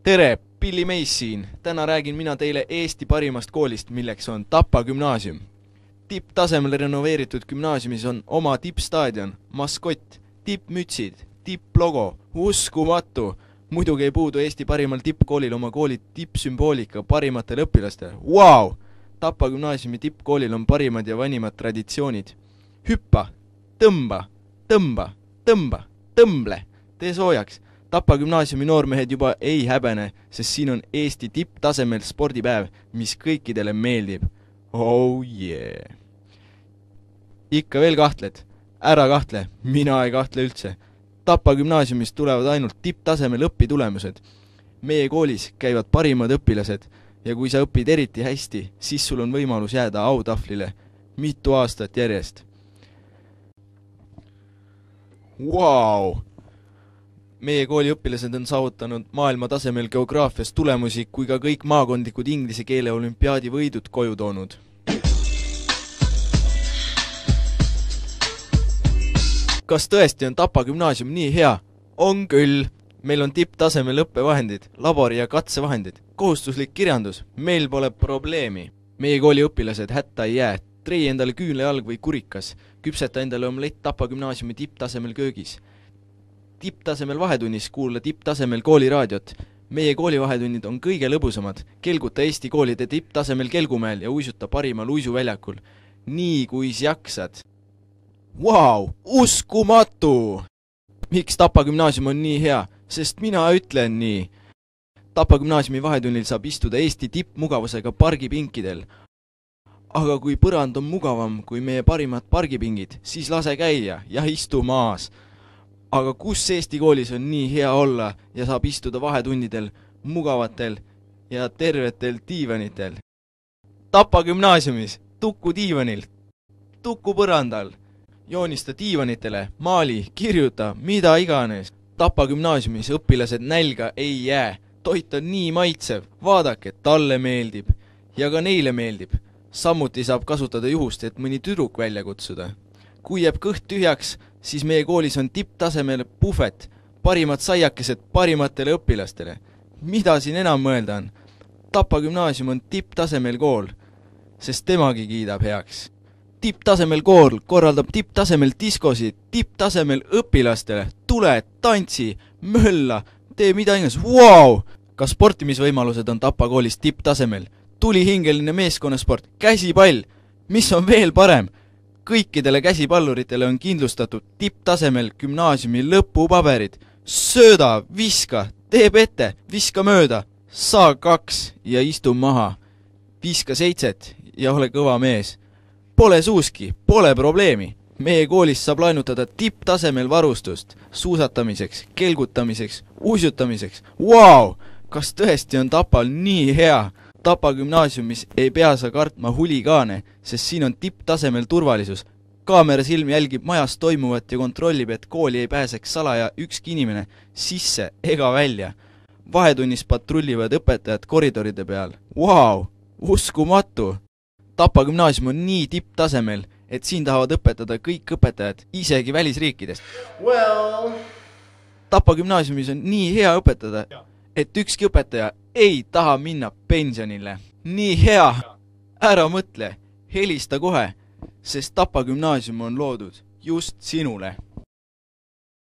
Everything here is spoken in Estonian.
Tere, Billy Meis siin. Täna räägin mina teile Eesti parimast koolist, milleks on Tapa gümnaasium. Tipptasemel renoveeritud gümnaasiumis on oma tippstaadion, maskott, tippmütsid, tipplogo, uskumatu. Muidugi ei puudu Eesti parimal tippkoolil oma kooli tippsümboolika parimatele õpilastele. Wow! Tapa gümnaasiumi tippkoolil on parimad ja vanimad traditsioonid. Hüppa, tõmba, tõmba, tõmba, tõmble, tee soojaks. Tapa gümnaasiumi noormehed juba ei häbene, sest siin on Eesti tipptasemel spordipäev, mis kõikidele meeldib. Oh yeah! Ikka veel kahtled? Ära kahtle, mina ei kahtle üldse. Tapa gümnaasiumist tulevad ainult tipptasemel õpitulemused. Meie koolis käivad parimad õpilased ja kui sa õpid eriti hästi, siis sul on võimalus jääda autahvlile mitu aastat järjest. Wow! Meie kooli õpilased on saavutanud maailma tasemel geograafias tulemusi, kui ka kõik maakondlikud inglise keele olümpiaadi võidud koju toonud. Kas tõesti on Tapa gümnaasium nii hea? On küll! Meil on tipptasemel õppevahendid, labori- ja katsevahendid, kohustuslik kirjandus, meil pole probleemi. Meie kooli õpilased hätta ei jää, trei endale küünlejalg või kurikas, küpseta endale omlett Tapa gümnaasiumi tipptasemel köögis. Tipptasemel vahetunnis kuula tipptasemel kooliraadiot. Meie koolivahetunnid on kõige lõbusamad. Kelguta Eesti koolide tipptasemel Kelgumäel ja uisuta parimal uisuväljakul. Nii kui jaksad. Wow! Uskumatu! Miks Tapa gümnaasium on nii hea? Sest mina ütlen nii. Tapa gümnaasiumi vahetunnil saab istuda Eesti tippmugavusega pargipinkidel. Aga kui põrand on mugavam kui meie parimad pargipingid, siis lase käia ja istu maas. Aga kus Eesti koolis on nii hea olla ja saab istuda vahetunnidel, mugavatel ja tervetel diivanitel? Tapa gümnaasiumis, Tuku diivanil, Tuku põrandal, joonista diivanitele, maali, kirjuta, mida iganes. Tapa gümnaasiumis õpilased nälga ei jää, toit on nii maitsev, vaadake, talle meeldib ja ka neile meeldib. Samuti saab kasutada juhust, et mõni tüdruk välja kutsuda. Kui jääb kõht tühjaks, siis meie koolis on tipptasemel puhvet, parimad saiakesed parimatele õpilastele. Mida siin enam mõelda on? Tapa gümnaasium on tipptasemel kool, sest temagi kiidab heaks. Tipptasemel kool korraldab tipptasemel diskosid, tipptasemel õpilastele. Tule, tantsi, mölla, tee mida ingas. Wow! Ka sportimisvõimalused on Tapa koolis tipptasemel. Tulihingeline meeskonnasport, käsipall. Mis on veel parem? Kõikidele käsipalluritele on kindlustatud tipptasemel gümnaasiumi lõpupaberid. Sööda, viska, teeb ette, viska mööda, saa 2 ja istu maha. Viska 7 ja ole kõva mees. Pole suuski, pole probleemi. Meie koolis saab laenutada tipptasemel varustust, suusatamiseks, kelgutamiseks, uisutamiseks. Wow! Kas tõesti on Tapal nii hea? Tapa gümnaasiumis ei pea sa kartma huligaane, sest siin on tipptasemel turvalisus. Kaamerasilm jälgib majas toimuvat ja kontrollib, et kooli ei pääseks salaja ükski inimene sisse ega välja. Vahetunnis patrullivad õpetajad koridoride peal. Wow! Uskumatu! Tapa gümnaasium on nii tipptasemel, et siin tahavad õpetada kõik õpetajad, isegi välisriikidest. Tapa gümnaasiumis on nii hea õpetada, et ükski õpetaja ei taha minna pensionile. Nii hea! Ära mõtle, helista kohe, sest Tapa gümnaasium on loodud just sinule.